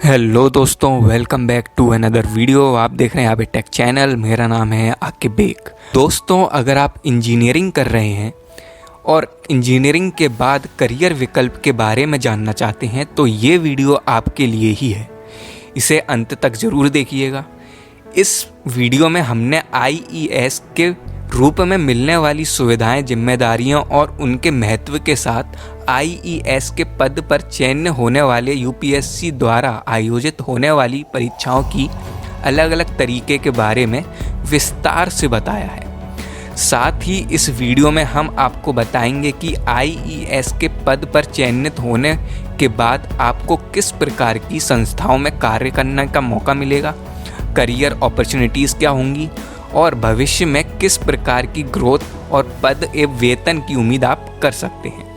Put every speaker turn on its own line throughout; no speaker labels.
Hello दोस्तों, welcome back to another video. आप देख रहे हैं यहाँ पे टेक चैनल। मेरा नाम है आकिब बेग। दोस्तों, अगर आप इंजीनियरिंग कर रहे हैं और इंजीनियरिंग के बाद करियर विकल्प के बारे में जानना चाहते हैं तो ये वीडियो आपके लिए ही है। इसे अंत तक ज़रूर देखिएगा। इस वीडियो में हमने IES के रूप में मिलने वाली सुविधाएं, जिम्मेदारियों और उनके महत्व के साथ IES के पद पर चयन होने वाले UPSC द्वारा आयोजित होने वाली परीक्षाओं की अलग अलग तरीके के बारे में विस्तार से बताया है। साथ ही इस वीडियो में हम आपको बताएंगे कि IES के पद पर चयनित होने के बाद आपको किस प्रकार की संस्थाओं में कार्य करने का मौका मिलेगा, करियर अपॉर्चुनिटीज़ क्या होंगी और भविष्य में किस प्रकार की ग्रोथ और पद एवं वेतन की उम्मीद आप कर सकते हैं।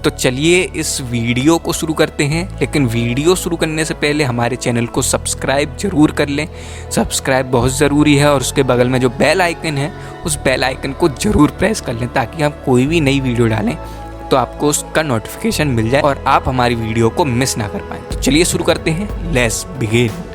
तो चलिए इस वीडियो को शुरू करते हैं। लेकिन वीडियो शुरू करने से पहले हमारे चैनल को सब्सक्राइब जरूर कर लें। सब्सक्राइब बहुत ज़रूरी है और उसके बगल में जो बेल आइकन है उस बेल आइकन को ज़रूर प्रेस कर लें ताकि हम कोई भी नई वीडियो डालें तो आपको उसका नोटिफिकेशन मिल जाए और आप हमारी वीडियो को मिस ना कर पाएँ। तो चलिए शुरू करते हैं। Let's begin.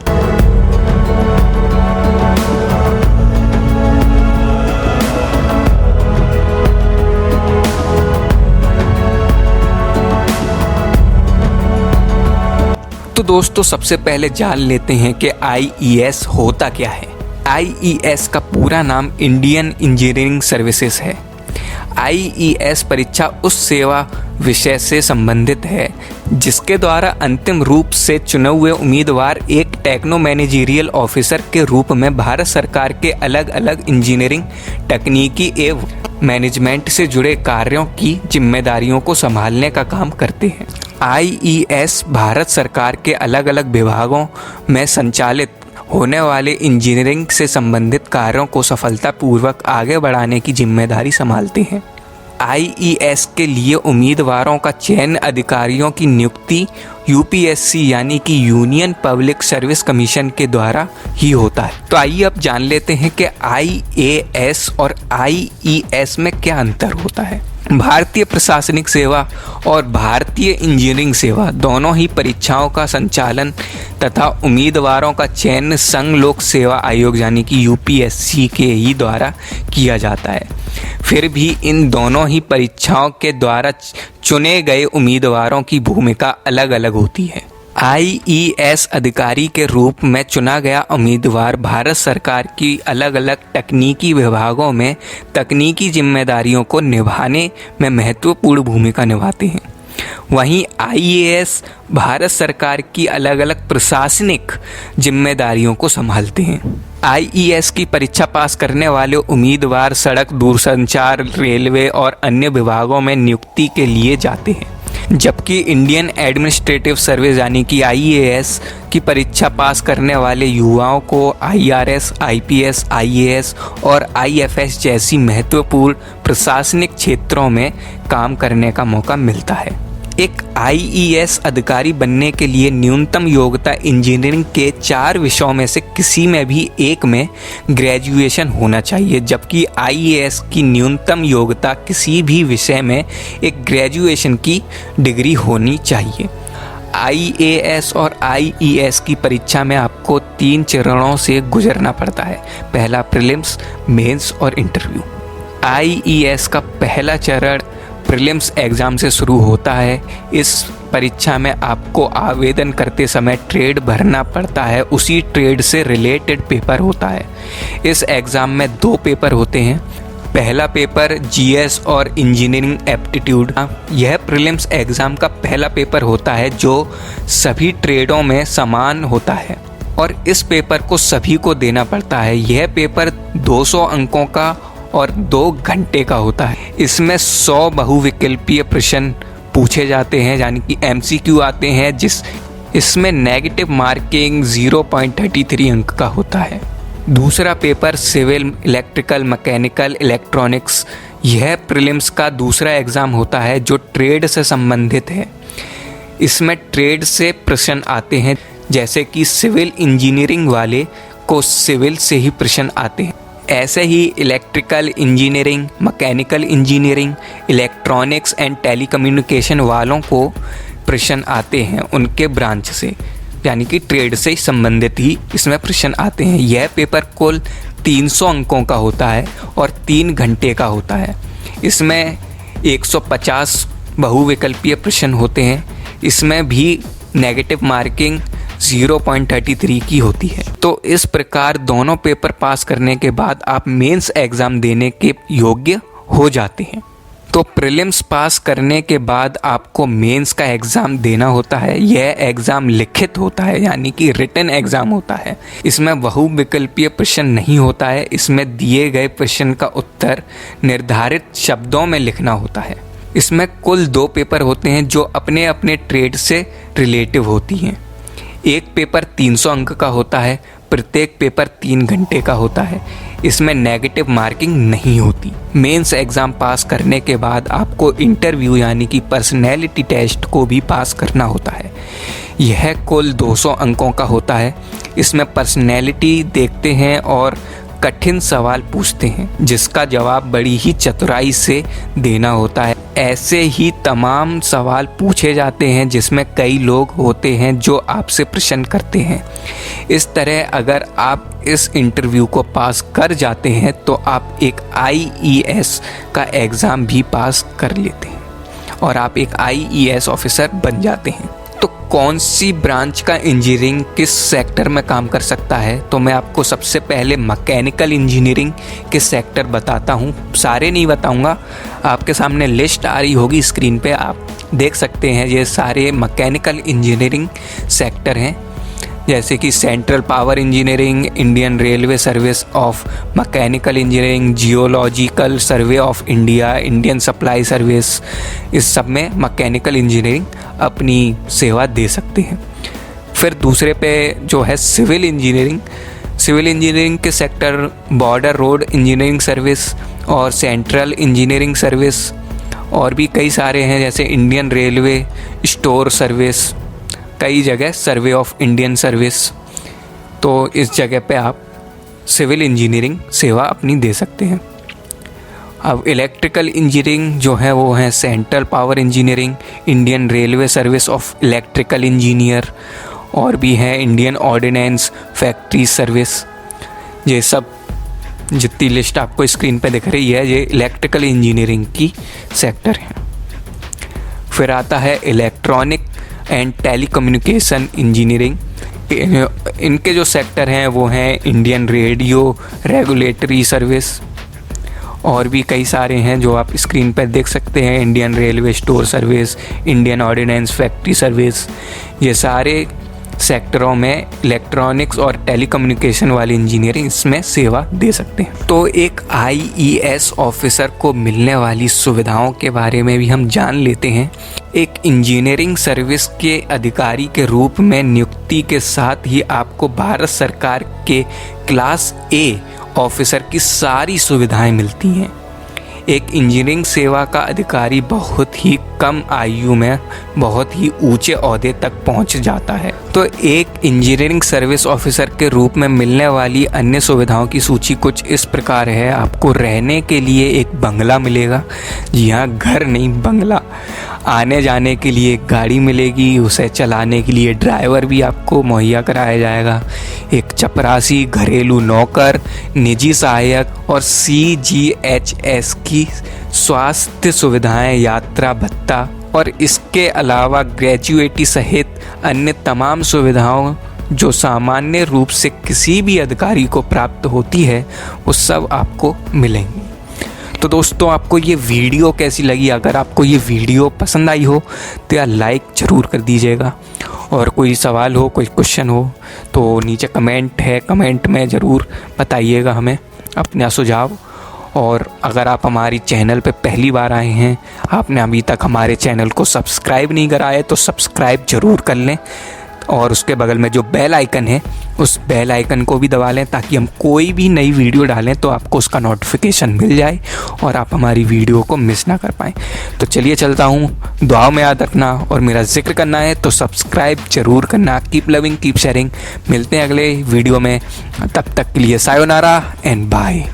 तो दोस्तों, सबसे पहले जान लेते हैं कि IES होता क्या है। IES का पूरा नाम इंडियन इंजीनियरिंग सर्विसेज है। IES परीक्षा उस सेवा विषय से संबंधित है जिसके द्वारा अंतिम रूप से चुने हुए उम्मीदवार एक टेक्नो मैनेजरियल ऑफिसर के रूप में भारत सरकार के अलग अलग इंजीनियरिंग, तकनीकी एवं मैनेजमेंट से जुड़े कार्यों की जिम्मेदारियों को संभालने का काम करते हैं। IES भारत सरकार के अलग अलग विभागों में संचालित होने वाले इंजीनियरिंग से संबंधित कार्यों को सफलतापूर्वक आगे बढ़ाने की जिम्मेदारी संभालते हैं। IES के लिए उम्मीदवारों का चयन अधिकारियों की नियुक्ति UPSC यानी कि यूनियन पब्लिक सर्विस कमीशन के द्वारा ही होता है। तो आइए अब जान लेते हैं कि IAS और IES में क्या अंतर होता है। भारतीय प्रशासनिक सेवा और भारतीय इंजीनियरिंग सेवा दोनों ही परीक्षाओं का संचालन तथा उम्मीदवारों का चयन संघ लोक सेवा आयोग यानी कि UPSC के ही द्वारा किया जाता है। फिर भी इन दोनों ही परीक्षाओं के द्वारा चुने गए उम्मीदवारों की भूमिका अलग अलग होती है। IES अधिकारी के रूप में चुना गया उम्मीदवार भारत सरकार की अलग अलग तकनीकी विभागों में तकनीकी जिम्मेदारियों को निभाने में महत्वपूर्ण भूमिका निभाते हैं। वहीं IAS भारत सरकार की अलग अलग प्रशासनिक जिम्मेदारियों को संभालते हैं। IES की परीक्षा पास करने वाले उम्मीदवार सड़क, दूरसंचार, रेलवे और अन्य विभागों में नियुक्ति के लिए जाते हैं, जबकि इंडियन एडमिनिस्ट्रेटिव सर्विस यानी कि IAS की परीक्षा पास करने वाले युवाओं को IRS, IPS, IAS और IFS जैसी महत्वपूर्ण प्रशासनिक क्षेत्रों में काम करने का मौका मिलता है। एक IES अधिकारी बनने के लिए न्यूनतम योग्यता इंजीनियरिंग के 4 विषयों में से किसी में भी एक में ग्रेजुएशन होना चाहिए, जबकि IAS की न्यूनतम योग्यता किसी भी विषय में एक ग्रेजुएशन की डिग्री होनी चाहिए। IAS और IES की परीक्षा में आपको 3 चरणों से गुजरना पड़ता है। पहला प्रीलिम्स, मेंस और इंटरव्यू। IES का पहला चरण प्रीलिम्स एग्ज़ाम से शुरू होता है। इस परीक्षा में आपको आवेदन करते समय ट्रेड भरना पड़ता है, उसी ट्रेड से रिलेटेड पेपर होता है। इस एग्ज़ाम में 2 पेपर होते हैं। पहला पेपर GS और इंजीनियरिंग एप्टीट्यूड। यह प्रीलिम्स एग्ज़ाम का पहला पेपर होता है जो सभी ट्रेडों में समान होता है और इस पेपर को सभी को देना पड़ता है। यह पेपर 200 अंकों का और 2 घंटे का होता है। इसमें 100 बहुविकल्पीय प्रश्न पूछे जाते हैं यानी कि MCQ आते हैं, इसमें नेगेटिव मार्किंग 0.33 अंक का होता है। दूसरा paper civil, electrical, mechanical, electronics. यह प्रीलिम्स का दूसरा एग्ज़ाम होता है जो ट्रेड से संबंधित है। इसमें ट्रेड से प्रश्न आते हैं, जैसे कि सिविल इंजीनियरिंग वाले को सिविल से ही प्रश्न आते हैं। ऐसे ही electrical engineering, mechanical engineering, electronics and telecommunication वालों को प्रश्न आते हैं उनके ब्रांच से, यानी कि ट्रेड से संबंधित ही इसमें प्रश्न आते हैं। यह पेपर कुल 300 अंकों का होता है और 3 घंटे का होता है। इसमें 150 बहुविकल्पीय प्रश्न होते हैं। इसमें भी नेगेटिव मार्किंग 0.33 की होती है। तो इस प्रकार दोनों पेपर पास करने के बाद आप मेंस एग्ज़ाम देने के योग्य हो जाते हैं। तो प्रीलिम्स पास करने के बाद आपको मेंस का एग्ज़ाम देना होता है। यह एग्ज़ाम लिखित होता है, यानी कि रिटन एग्ज़ाम होता है। इसमें बहुविकल्पीय प्रश्न नहीं होता है। इसमें दिए गए प्रश्न का उत्तर निर्धारित शब्दों में लिखना होता है। इसमें कुल 2 पेपर होते हैं जो अपने अपने ट्रेड से रिलेटिव होती हैं। एक पेपर 300 अंक का होता है, प्रत्येक पेपर 3 घंटे का होता है। इसमें नेगेटिव मार्किंग नहीं होती। मेंस एग्ज़ाम पास करने के बाद आपको इंटरव्यू यानी कि पर्सनैलिटी टेस्ट को भी पास करना होता है। यह कुल 200 अंकों का होता है। इसमें पर्सनैलिटी देखते हैं और कठिन सवाल पूछते हैं जिसका जवाब बड़ी ही चतुराई से देना होता है। ऐसे ही तमाम सवाल पूछे जाते हैं जिसमें कई लोग होते हैं जो आपसे प्रश्न करते हैं। इस तरह अगर आप इस इंटरव्यू को पास कर जाते हैं तो आप एक IES का एग्ज़ाम भी पास कर लेते हैं और आप एक IES ऑफिसर बन जाते हैं। तो कौन सी ब्रांच का इंजीनियरिंग किस सेक्टर में काम कर सकता है, तो मैं आपको सबसे पहले मैकेनिकल इंजीनियरिंग के सेक्टर बताता हूँ। सारे नहीं बताऊँगा, आपके सामने लिस्ट आ रही होगी स्क्रीन पे, आप देख सकते हैं। ये सारे मैकेनिकल इंजीनियरिंग सेक्टर हैं, जैसे कि central power engineering, Indian railway service of mechanical engineering, geological survey of India, Indian supply service. इस सब में मैकेनिकल इंजीनियरिंग अपनी सेवा दे सकते हैं। फिर दूसरे पे जो है सिविल इंजीनियरिंग। सिविल इंजीनियरिंग के sector border road engineering service और सेंट्रल इंजीनियरिंग सर्विस और भी कई सारे हैं, जैसे इंडियन रेलवे स्टोर सर्विस, कई जगह सर्वे ऑफ इंडियन सर्विस। तो इस जगह पे आप सिविल इंजीनियरिंग सेवा अपनी दे सकते हैं। अब इलेक्ट्रिकल इंजीनियरिंग जो है वो है central power engineering, Indian railway service of electrical engineer और भी है इंडियन ऑर्डिनेंस फैक्ट्री सर्विस। ये सब जितनी लिस्ट आपको स्क्रीन पे दिख रही है ये इलेक्ट्रिकल इंजीनियरिंग की सेक्टर है। फिर आता है इलेक्ट्रॉनिक एंड टेलीकम्युनिकेशन इंजीनियरिंग। इनके जो सेक्टर हैं वो हैं इंडियन रेडियो रेगुलेटरी सर्विस और भी कई सारे हैं जो आप स्क्रीन पर देख सकते हैं, Indian railway store service, Indian ordnance factory service. ये सारे सेक्टरों में इलेक्ट्रॉनिक्स और टेलीकम्युनिकेशन वाली इंजीनियरिंग इसमें सेवा दे सकते हैं। तो एक IES ऑफिसर को मिलने वाली सुविधाओं के बारे में भी हम जान लेते हैं। एक इंजीनियरिंग सर्विस के अधिकारी के रूप में नियुक्ति के साथ ही आपको भारत सरकार के क्लास A ऑफिसर की सारी सुविधाएं मिलती हैं। एक इंजीनियरिंग सेवा का अधिकारी बहुत ही कम आयु में बहुत ही ऊंचे ओहदे तक पहुंच जाता है। तो एक इंजीनियरिंग सर्विस ऑफिसर के रूप में मिलने वाली अन्य सुविधाओं की सूची कुछ इस प्रकार है। आपको रहने के लिए एक बंगला मिलेगा, जी हाँ, घर नहीं बंगला। आने जाने के लिए एक गाड़ी मिलेगी, उसे चलाने के लिए ड्राइवर भी आपको मुहैया कराया जाएगा। एक चपरासी, घरेलू नौकर, निजी सहायक और CGHS की स्वास्थ्य सुविधाएं, यात्रा भत्ता और इसके अलावा ग्रेजुएटी सहित अन्य तमाम सुविधाओं जो सामान्य रूप से किसी भी अधिकारी को प्राप्त होती है वो सब आपको मिलेंगी। तो दोस्तों, आपको ये वीडियो कैसी लगी? अगर आपको ये वीडियो पसंद आई हो तो यार लाइक ज़रूर कर दीजिएगा और कोई सवाल हो, कोई क्वेश्चन हो तो नीचे कमेंट है, कमेंट में ज़रूर बताइएगा हमें अपना सुझाव। और अगर आप हमारी चैनल पे पहली बार आए हैं, आपने अभी तक हमारे चैनल को सब्सक्राइब नहीं करा है तो सब्सक्राइब ज़रूर कर लें और उसके बगल में जो बेल आइकन है उस बेल आइकन को भी दबा लें ताकि हम कोई भी नई वीडियो डालें तो आपको उसका नोटिफिकेशन मिल जाए और आप हमारी वीडियो को मिस ना कर पाएँ। तो चलिए चलता हूँ, दुआओं में याद रखना और मेरा जिक्र करना है तो सब्सक्राइब ज़रूर करना। Keep loving, keep sharing. मिलते हैं अगले वीडियो में, तब तक के लिए सायोनारा एंड बाय।